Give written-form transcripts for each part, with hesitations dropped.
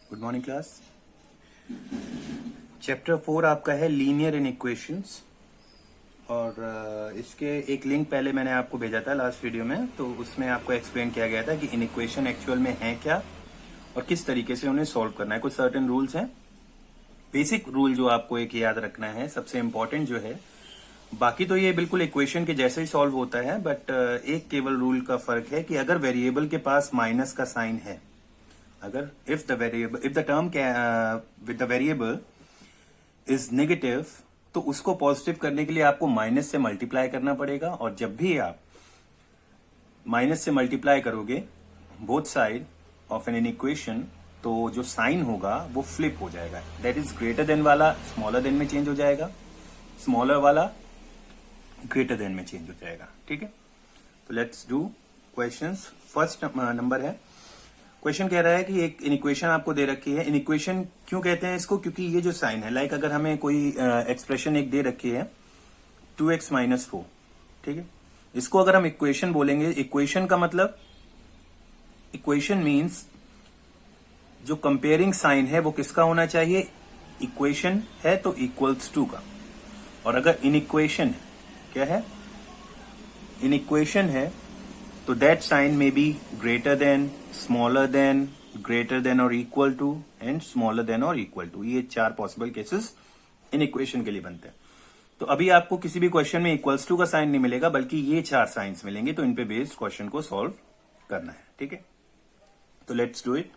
Good morning class. Chapter 4 आपका है linear इन equations और इसके एक लिंक पहले मैंने आपको भेजा था लास्ट वीडियो में, तो उसमें आपको एक्सप्लेन किया गया था कि इन इक्वेशन एक्चुअल में है क्या और किस तरीके से उन्हें सॉल्व करना है। कुछ सर्टेन रूल्स हैं, बेसिक रूल जो आपको एक याद रखना है, सबसे इंपॉर्टेंट जो है। बाकी तो ये बिल्कुल इक्वेशन के जैसे ही सॉल्व होता है, बट एक केवल रूल का फर्क है कि अगर वेरिएबल के पास माइनस का साइन है, अगर if the term with the variable is negative, तो उसको पॉजिटिव करने के लिए आपको माइनस से मल्टीप्लाई करना पड़ेगा। और जब भी आप माइनस से मल्टीप्लाई करोगे both side of an equation, तो जो साइन होगा वो फ्लिप हो जाएगा। दैट इज ग्रेटर देन वाला स्मॉलर देन में चेंज हो जाएगा, स्मॉलर वाला ग्रेटर देन में चेंज हो जाएगा। ठीक है, तो let's do questions. First number है, क्वेश्चन कह रहा है कि एक इनइक्वेशन आपको दे रखी है। इनइक्वेशन क्यों कहते हैं इसको? क्योंकि ये जो साइन है, लाइक अगर हमें कोई एक्सप्रेशन एक दे रखी है 2x माइनस 4, ठीक है, इसको अगर हम इक्वेशन बोलेंगे, इक्वेशन का मतलब, इक्वेशन मीन्स जो कंपेयरिंग साइन है वो किसका होना चाहिए? इक्वेशन है तो इक्वल्स टू का। और अगर इनइक्वेशन है, क्या है? इनइक्वेशन है तो दैट साइन में be greater than, smaller than, greater than और equal to, and smaller than और इक्वल टू। ये 4 पॉसिबल केसेस इन इक्वेशन के लिए बनते हैं। तो अभी आपको किसी भी क्वेश्चन में इक्वल्स टू का साइन नहीं मिलेगा, बल्कि ये 4 साइंस मिलेंगे, तो इन पे बेस्ड क्वेश्चन को सॉल्व करना है। ठीक है, तो लेट्स डू इट।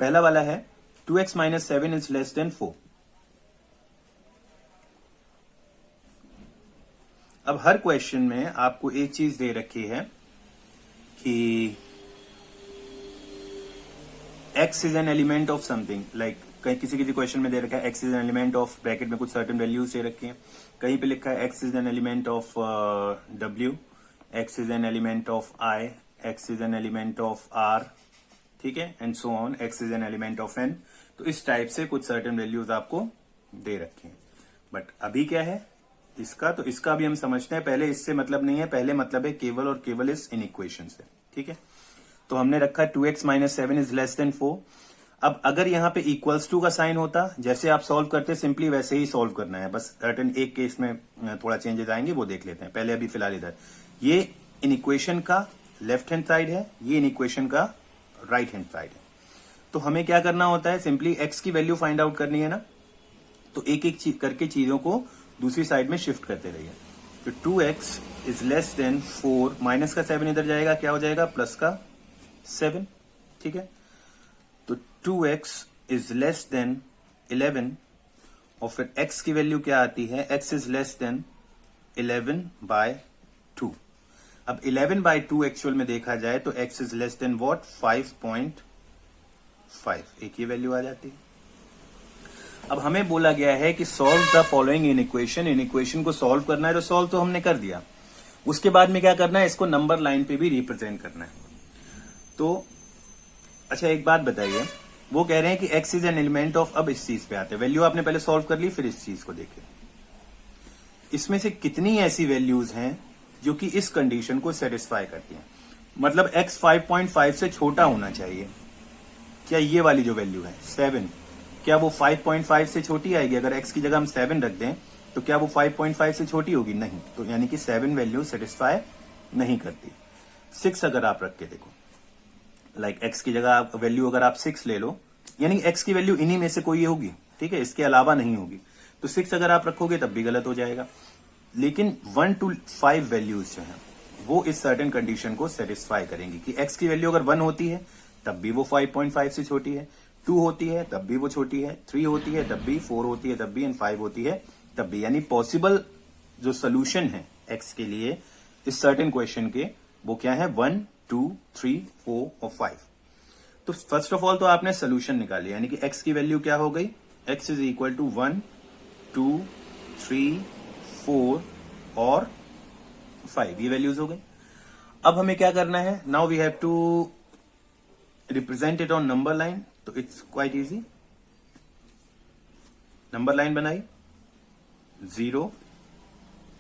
पहला वाला है 2x minus 7 is less than 4। अब हर क्वेश्चन में आपको एक चीज दे रखी है कि x is an element of something, like कहीं किसी क्वेश्चन में दे रखा है x is an element of, bracket में कुछ सर्टेन वैल्यूज दे रखी हैं। कहीं पे लिखा है x is an element of w, x is an element of i, x is an element of r, ठीक है, and so on, x is an element of n। तो इस टाइप से कुछ सर्टेन वैल्यूज आपको दे रखे हैं। बट अभी क्या है इसका, तो इसका भी हम समझते हैं। पहले इससे मतलब नहीं है, पहले मतलब है केवल और केवल इस इनइक्वेशन से। ठीक है, तो हमने रखा 2x minus 7 is less than 4। अब अगर यहाँ पे इक्वल्स टू का साइन होता, जैसे आप सॉल्व करते सिंपली वैसे ही सॉल्व करना है, बस सर्टेन एक केस में थोड़ा चेंजेस आएंगे, वो देख लेते हैं। पहले अभी फिलहाल इधर ये इनइक्वेशन का लेफ्ट हैंड साइड है, ये इनइक्वेशन का राइट हैंड साइड है। तो हमें क्या करना होता है, सिंपली x की वैल्यू फाइंड आउट करनी है ना, तो एक एक करके चीजों को दूसरी साइड में शिफ्ट करते रहिए। तो 2x is less than 4, minus का 7 इधर जाएगा, क्या हो जाएगा? प्लस का 7। ठीक है, तो 2x इज लेस देन 11, और फिर x की वैल्यू क्या आती है? x is less than 11/2। अब 11/2 एक्चुअल में देखा जाए तो x is less than what? 5.5, एक ही वैल्यू आ जाती है। अब हमें बोला गया है कि solve the following in equation. In equation को सॉल्व करना है, तो सॉल्व तो हमने कर दिया, उसके बाद में क्या करना है, इसको नंबर लाइन पे भी रिप्रेजेंट करना है। तो अच्छा एक बात बताइए, वो कह रहे हैं कि x is an element of, अब इस चीज पे आते हैं, वैल्यू आपने पहले सॉल्व कर ली, फिर इस चीज को देखिए, इसमें से कितनी ऐसी वैल्यूज हैं जो कि इस कंडीशन को सेटिस्फाई करती हैं। मतलब x 5.5 से छोटा होना चाहिए। क्या ये वाली जो वैल्यू है 7, क्या वो 5.5 से छोटी आएगी? अगर x की जगह हम 7 रख दें तो क्या वो 5.5 से छोटी होगी? नहीं। तो यानी कि 7 वैल्यू सेटिस्फाई नहीं करती। 6 अगर आप रख के देखो, लाइक x की जगह आप वैल्यू अगर आप 6 ले लो, यानी x की वैल्यू इन्हीं में से कोई होगी, ठीक है, इसके अलावा नहीं होगी। तो 6 अगर आप रखोगे तब भी गलत हो जाएगा। लेकिन 1 to 5 वैल्यूज जो है वो इस सर्टेन कंडीशन को सेटिस्फाई करेंगी कि x की वैल्यू अगर 1 होती है तब भी वो 5.5 से छोटी है, 2 होती है तब भी वो छोटी है, 3 होती है तब भी, 4 होती है तब भी, एंड 5 होती है तब भी। यानी पॉसिबल जो सोल्यूशन है x के लिए इस सर्टेन क्वेश्चन के, वो क्या है? 1, 2, 3, 4 और 5। तो फर्स्ट ऑफ ऑल तो आपने सोल्यूशन निकाली, यानी कि x की वैल्यू क्या हो गई? x इज इक्वल टू 1, 2, 3, 4 और 5, ये वैल्यूज हो गई। अब हमें क्या करना है? Now we have to represent it on number line. तो it's quite easy. Number line बनाई, 0,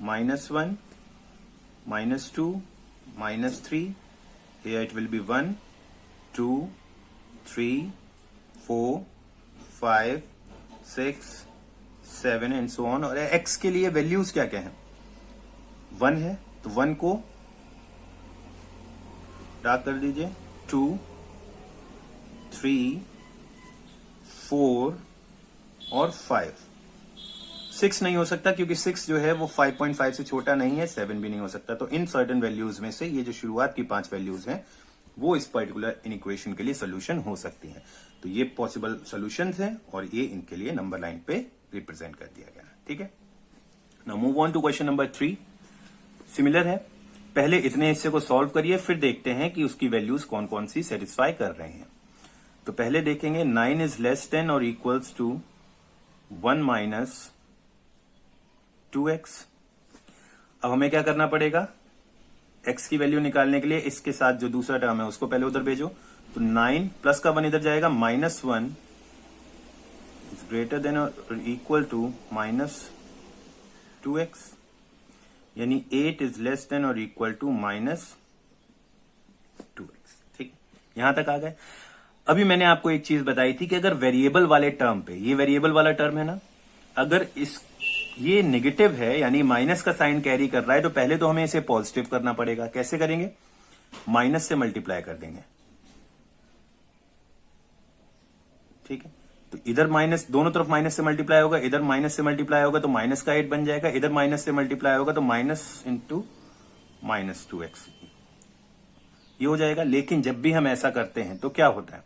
-1, -2, -3, here it will be 1, 2, 3, 4 5 6 7 and so on. और x के लिए वैल्यूज क्या क्या है? 1 है तो 1 को डार्क कर दीजिए, 2 3 4 और 5। 6 नहीं हो सकता क्योंकि 6 जो है वो 5.5 से छोटा नहीं है, 7 भी नहीं हो सकता। तो इन सर्टेन वैल्यूज में से ये जो शुरुआत की 5 वैल्यूज हैं वो इस पर्टिकुलर इक्वेशन के लिए सोल्यूशन हो सकती हैं। तो ये पॉसिबल सोल्यूशंस हैं और ये इनके लिए नंबर लाइन पे रिप्रेजेंट कर दिया गया। ठीक है, now move on to question number 3। Similar है, पहले इतने हिस्से को सॉल्व करिए, फिर देखते हैं कि उसकी वैल्यूज कौन कौन सी सेटिस्फाई कर रहे हैं। तो पहले देखेंगे 9 इज लेस देन और इक्वल्स टू 1 माइनस 2x। अब हमें क्या करना पड़ेगा? x की वैल्यू निकालने के लिए इसके साथ जो दूसरा टर्म है उसको पहले उधर भेजो। तो 9 प्लस का 1 इधर जाएगा, -1 इज ग्रेटर देन और इक्वल टू -2x, यानी 8 इज लेस देन और इक्वल टू -2x। ठीक, यहां तक आ गए। अभी मैंने आपको एक चीज बताई थी कि अगर वेरिएबल वाले टर्म पे, ये वेरिएबल वाला टर्म है ना, अगर ये नेगेटिव है यानी माइनस का साइन कैरी कर रहा है, तो पहले तो हमें इसे पॉजिटिव करना पड़ेगा। कैसे करेंगे? माइनस से मल्टीप्लाई कर देंगे। ठीक है, तो इधर माइनस, दोनों तरफ माइनस से मल्टीप्लाई होगा, इधर माइनस से मल्टीप्लाई होगा तो माइनस का 8 बन जाएगा, इधर माइनस से मल्टीप्लाई होगा तो माइनस इंटू -2x ये हो जाएगा। लेकिन जब भी हम ऐसा करते हैं तो क्या होता है?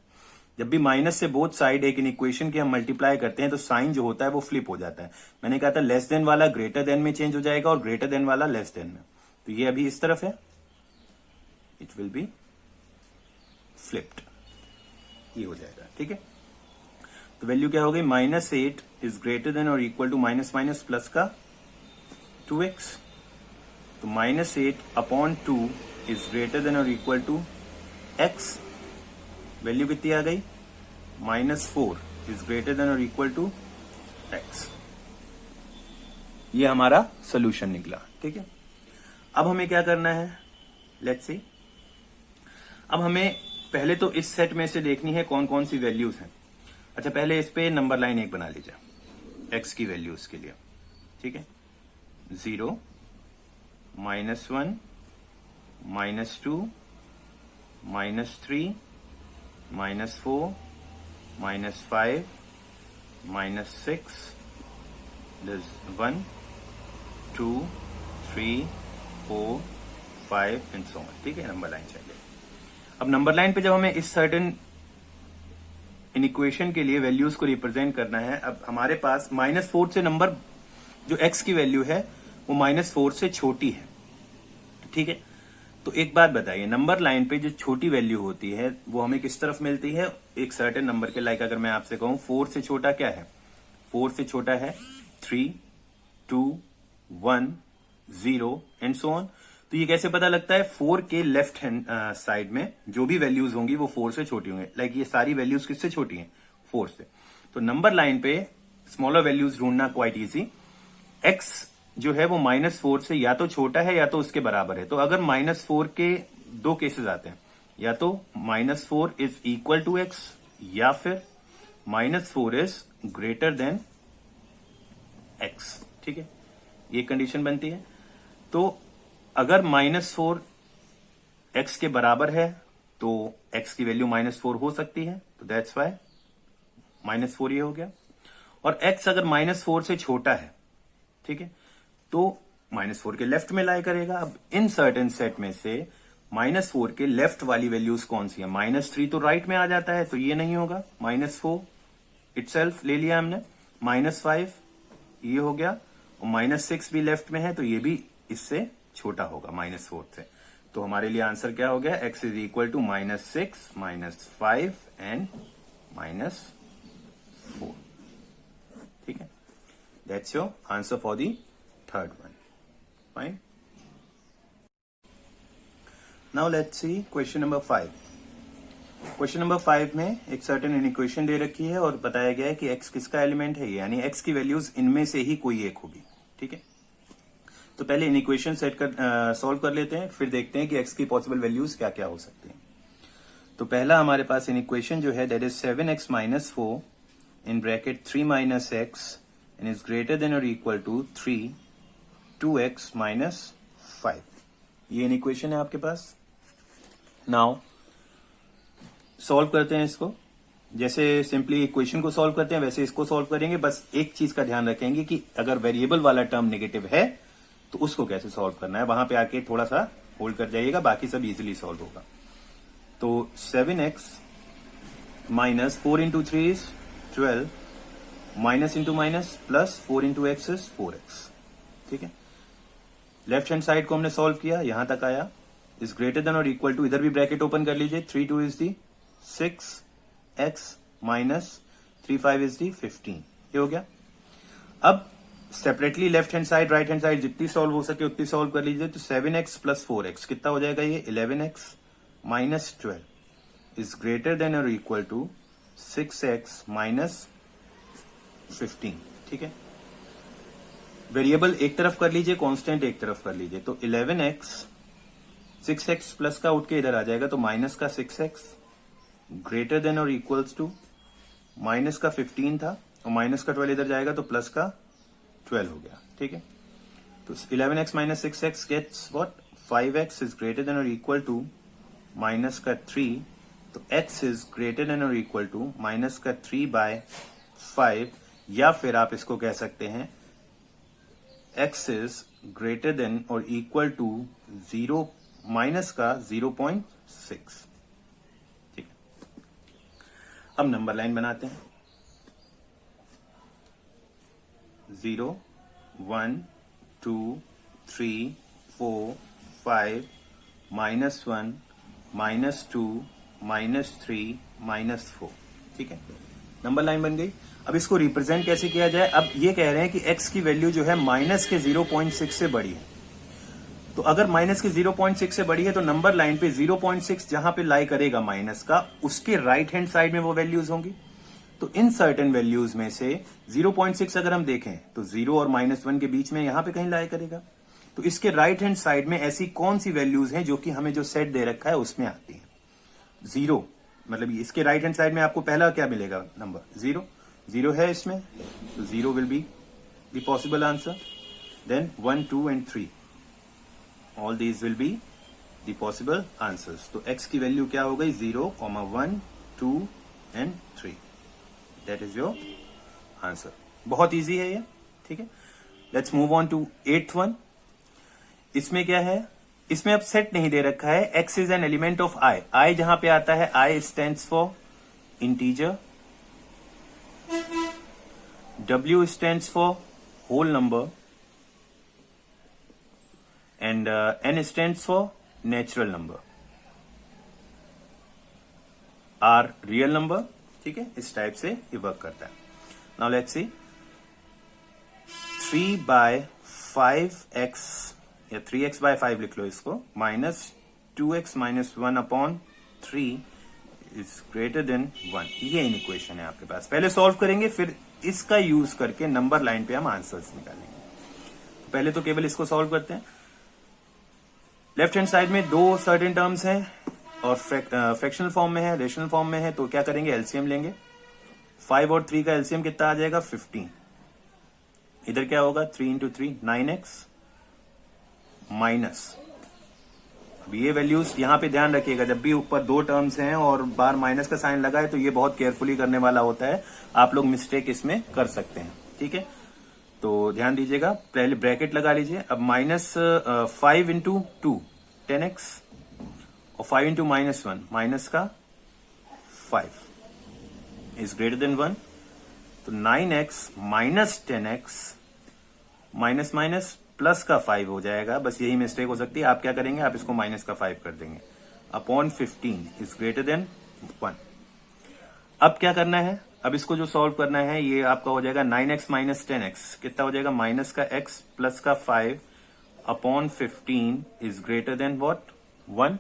जब भी माइनस से बोथ साइड एक इक्वेशन के हम मल्टीप्लाई करते हैं तो साइन जो होता है वो फ्लिप हो जाता है। मैंने कहा था लेस देन वाला ग्रेटर देन में चेंज हो जाएगा और ग्रेटर देन वाला लेस देन में। तो ये अभी इस तरफ है, इट विल बी फ्लिप्ड, ये हो जाएगा। ठीक है, तो वैल्यू क्या हो गई? -8 इज ग्रेटर देन और equal to minus minus plus का 2x। तो -8 अपॉन 2 इज ग्रेटर देन और इक्वल टू x। वैल्यू कितनी आ गई? -4 इज ग्रेटर देन और इक्वल टू x। ये हमारा सोल्यूशन निकला। ठीक है, अब हमें क्या करना है? Let's see. अब हमें पहले तो इस सेट में से देखनी है कौन कौन सी वैल्यूज हैं। अच्छा, पहले इस पे नंबर लाइन एक बना लीजिए x की वैल्यूज के लिए। ठीक है, 0 -1 -2 -3 -4 -5 -6 1 2 3 4 5 एंड सो ऑन। ठीक है, नंबर लाइन चाहिए। अब नंबर लाइन पे जब हमें इस सर्टेन इन इक्वेशन के लिए वैल्यूज को रिप्रेजेंट करना है, अब हमारे पास -4 से नंबर जो x की वैल्यू है वो -4 से छोटी है। ठीक है, तो एक बात बताइए, नंबर लाइन पे जो छोटी वैल्यू होती है वो हमें किस तरफ मिलती है? एक सर्टेन नंबर के, लाइक अगर मैं आपसे कहूं 4 से छोटा क्या है? 4 से छोटा है 3 2 1 0 एंड सो ऑन। तो ये कैसे पता लगता है? 4 के लेफ्ट हैंड साइड में जो भी वैल्यूज होंगी वो 4 से छोटी होंगी। लाइक ये सारी वैल्यूज किससे छोटी हैं? 4 से। तो नंबर लाइन पे स्मॉलर वैल्यूज ढूंढना क्वाइट इजी। x जो है वो -4 से या तो छोटा है या तो उसके बराबर है। तो अगर -4 के दो केसेस आते हैं, या तो -4 इज इक्वल टू x या फिर -4 इज ग्रेटर देन x। ठीक है, ये कंडीशन बनती है। तो अगर -4 x के बराबर है तो x की वैल्यू -4 हो सकती है, तो दैट्स वाई -4 ये हो गया। और x अगर -4 से छोटा है, ठीक है, तो -4 के लेफ्ट में लाई करेगा। अब इन सर्टेन सेट में से -4 के लेफ्ट वाली वैल्यूज कौन सी है? -3 तो राइट में आ जाता है, तो ये नहीं होगा। -4 इटसेल्फ ले लिया हमने, -5 ये हो गया, और -6 भी लेफ्ट में है तो ये भी इससे छोटा होगा -4 से। तो हमारे लिए आंसर क्या हो गया? x is equal to -6 -5 and -4। ठीक है, that's your answer for the third one. Fine, now let's see question number 5। Question number 5 में एक सर्टेन इक्वेशन दे रखी है और बताया गया है कि x किसका एलिमेंट है, यानी x की वैल्यूज इनमें से ही कोई एक होगी। ठीक है, तो पहले इन इक्वेशन सेट कर सॉल्व कर लेते हैं, फिर देखते हैं कि x की पॉसिबल वैल्यूज क्या क्या हो सकती हैं। तो पहला हमारे पास इन इक्वेशन जो है that is 7x minus 4 in bracket 3 minus x and is greater than और इक्वल टू 3 2x माइनस 5। ये इन इक्वेशन है आपके पास। नाउ सॉल्व करते हैं इसको। जैसे सिंपली इक्वेशन को सॉल्व करते हैं वैसे इसको सॉल्व करेंगे। बस एक चीज का ध्यान रखेंगे कि अगर वेरिएबल वाला टर्म नेगेटिव है तो उसको कैसे सॉल्व करना है, वहां पे आके थोड़ा सा होल्ड कर जाइएगा, बाकी सब इजीली सॉल्व होगा। तो 7x minus 4 into 3 is 12 minus into minus plus 4 into x is 4x। ठीक है, लेफ्ट हैंड साइड को हमने सॉल्व किया, यहां तक आया। इज ग्रेटर देन और इक्वल टू, इधर भी ब्रैकेट ओपन कर लीजिए, 3 2 is the 6x minus 3 5 is the 15। ये हो गया। अब separately left hand side right hand side जितनी सॉल्व हो सके उतनी सॉल्व कर लीजिए। तो 7x प्लस 4x कितना हो जाएगा, ये 11x minus 12 is greater than और इक्वल टू 6x माइनस 15। ठीक है, वेरिएबल एक तरफ कर लीजिए, कांस्टेंट एक तरफ कर लीजिए। तो 11x 6x प्लस का उठ के इधर आ जाएगा, तो माइनस का 6x ग्रेटर देन और इक्वल्स टू माइनस का 15 था और माइनस का 12 इधर जाएगा तो प्लस का 12 हो गया। ठीक है, तो 11x minus 6x gets what, 5x is greater than और इक्वल टू माइनस का 3, तो x इज ग्रेटर देन और इक्वल टू माइनस का 3/5, या फिर आप इसको कह सकते हैं x इज ग्रेटर देन और इक्वल टू 0 माइनस का 0.6। ठीक है, अब नंबर लाइन बनाते हैं। 0 1 2 3 4 5 -1 -2 -3 -4। ठीक है, नंबर लाइन बन गई। अब इसको रिप्रेजेंट कैसे किया जाए। अब ये कह रहे हैं कि x की वैल्यू जो है माइनस के 0.6 से बड़ी है। तो अगर माइनस के 0.6 से बड़ी है तो नंबर लाइन पे 0.6 जहां पे लाई करेगा माइनस का, उसके राइट हैंड साइड में वो वैल्यूज होंगी। तो इन सर्टेन वैल्यूज में से 0.6 अगर हम देखें तो 0 और -1 के बीच में यहां पे कहीं लाई करेगा। तो इसके राइट हैंड साइड में ऐसी कौन सी वैल्यूज हैं जो कि हमें जो सेट दे रखा है उसमें आती है। 0 मतलब इसके राइट हैंड साइड में आपको पहला क्या मिलेगा, नंबर 0 है इसमें, तो 0 will be the possible answer. Then 1 2 and 3, all these will be the possible answers. तो x की वैल्यू क्या हो गई, 0, 1 2 and 3। That is your answer. बहुत इजी है ये। ठीक है, let's move on to 8th one. इसमें क्या है, इसमें अब सेट नहीं दे रखा है। x is an element of i। i जहां पे आता है, i stands for integer, w stands for whole number and n stands for natural number, r real number. ठीक है, इस टाइप से ये वर्क करता है। नाउ लेट्स सी, 3/5x या 3x/5 लिख लो इसको, -2x -1 upon 3 is greater then 1। ये इन इक्वेशन है आपके पास। पहले सॉल्व करेंगे, फिर इसका यूज करके नंबर लाइन पे हम आंसर्स निकालेंगे। पहले तो केवल इसको सॉल्व करते हैं। लेफ्ट हैंड साइड में दो सर्टेन टर्म्स हैं और फ्रैक्शनल फॉर्म में है, रेशनल फॉर्म में है। तो क्या करेंगे, एलसीएम लेंगे। 5 और 3 का एलसीएम कितना आ जाएगा, 15। इधर क्या होगा, 3 इंटू 3 9x माइनस, अब ये वैल्यूज यहां पे ध्यान रखिएगा, जब भी ऊपर दो टर्म्स हैं और बार माइनस का साइन लगा है तो ये बहुत केयरफुली करने वाला होता है। आप लोग मिस्टेक इसमें कर सकते हैं। ठीक है, तो ध्यान दीजिएगा। पहले ब्रैकेट लगा लीजिए। अब -5 इंटू 2 10x और 5 इंटू -1 माइनस का 5 इज ग्रेटर देन 1। तो 9x minus 10x minus minus plus का 5 हो जाएगा। बस यही मिस्टेक हो सकती है। आप क्या करेंगे, आप इसको माइनस का 5 कर देंगे, अपॉन 15 इज ग्रेटर देन 1। अब क्या करना है, अब इसको जो सॉल्व करना है ये आपका हो जाएगा 9x माइनस 10x कितना हो जाएगा, माइनस का x प्लस का 5 upon 15 is greater then what, 1।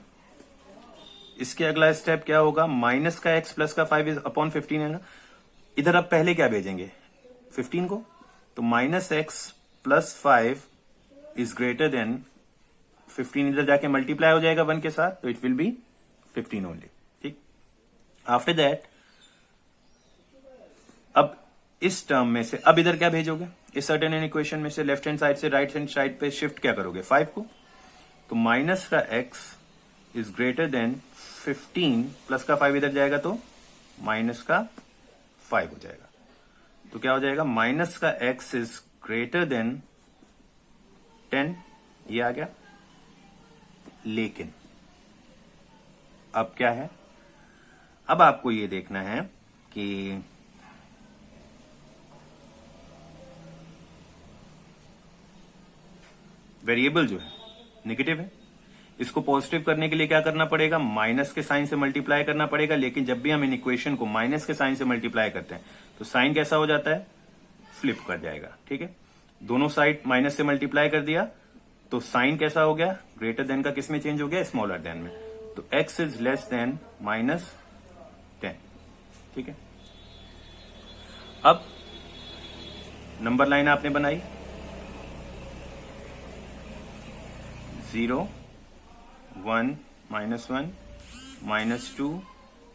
इसके अगला स्टेप क्या होगा, माइनस का x प्लस का 5 इज अपॉन 15 है ना। इधर अब पहले क्या भेजेंगे, 15 को, तो minus x plus 5 is greater then 15, इधर जाके मल्टीप्लाई हो जाएगा 1 के साथ, तो इट विल बी 15 ओनली। ठीक, आफ्टर दैट अब इस टर्म में से अब इधर क्या भेजोगे, इस सर्टेन इक्वेशन में से लेफ्ट हैंड साइड से राइट हैंड साइड पे शिफ्ट क्या करोगे 5 को, तो माइनस का x is greater then 15 plus का 5 इधर जाएगा तो माइनस का 5 हो जाएगा। तो क्या हो जाएगा, माइनस का x इज ग्रेटर देन 10, ये आ गया। लेकिन अब क्या है, अब आपको ये देखना है कि वेरिएबल जो है नेगेटिव है, इसको पॉजिटिव करने के लिए क्या करना पड़ेगा, माइनस के साइन से मल्टीप्लाई करना पड़ेगा। लेकिन जब भी हम इन इक्वेशन को माइनस के साइन से मल्टीप्लाई करते हैं तो साइन कैसा हो जाता है, फ्लिप कर जाएगा। ठीक है, दोनों साइड माइनस से मल्टीप्लाई कर दिया तो साइन कैसा हो गया, ग्रेटर देन का किस में चेंज हो गया, स्मॉलर देन में। तो x इज लेस देन -10। ठीक है, अब नंबर लाइन आपने बनाई 0, 1, -1, -2,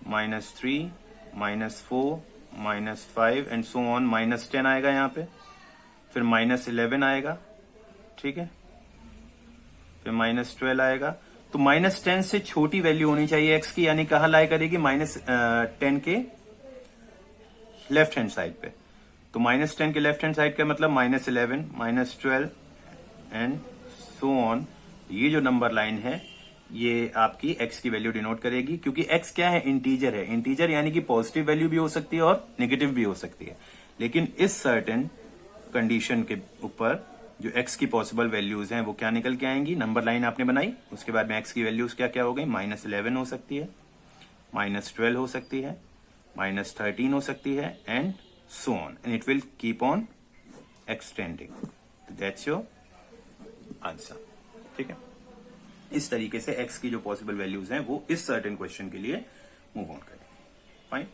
-3, -4, -5 एंड सो ऑन, -10 आएगा यहां पे, फिर -11 आएगा। ठीक है, फिर -12 आएगा। तो -10 से छोटी वैल्यू होनी चाहिए x की, यानी कहां लाई करेगी, -10 के लेफ्ट हैंड साइड पे। तो -10 के लेफ्ट हैंड साइड का मतलब -11, -12 एंड सो ऑन। ये जो नंबर लाइन है ये आपकी x की वैल्यू डिनोट करेगी, क्योंकि x क्या है, इंटीजर है। इंटीजर यानी कि पॉजिटिव वैल्यू भी हो सकती है और नेगेटिव भी हो सकती है। लेकिन इस सर्टेन कंडीशन के ऊपर जो x की पॉसिबल वैल्यूज हैं वो क्या निकल के आएंगी, नंबर लाइन आपने बनाई, उसके बाद में x की वैल्यूज क्या क्या हो गई, -11 हो सकती है, -12 हो सकती है, -13 हो सकती है and so on, and it will keep on extending. That's your answer. ठीक है, इस तरीके से x की जो पॉसिबल वैल्यूज हैं वो इस सर्टेन क्वेश्चन के लिए मूव ऑन करेंगे। फाइन।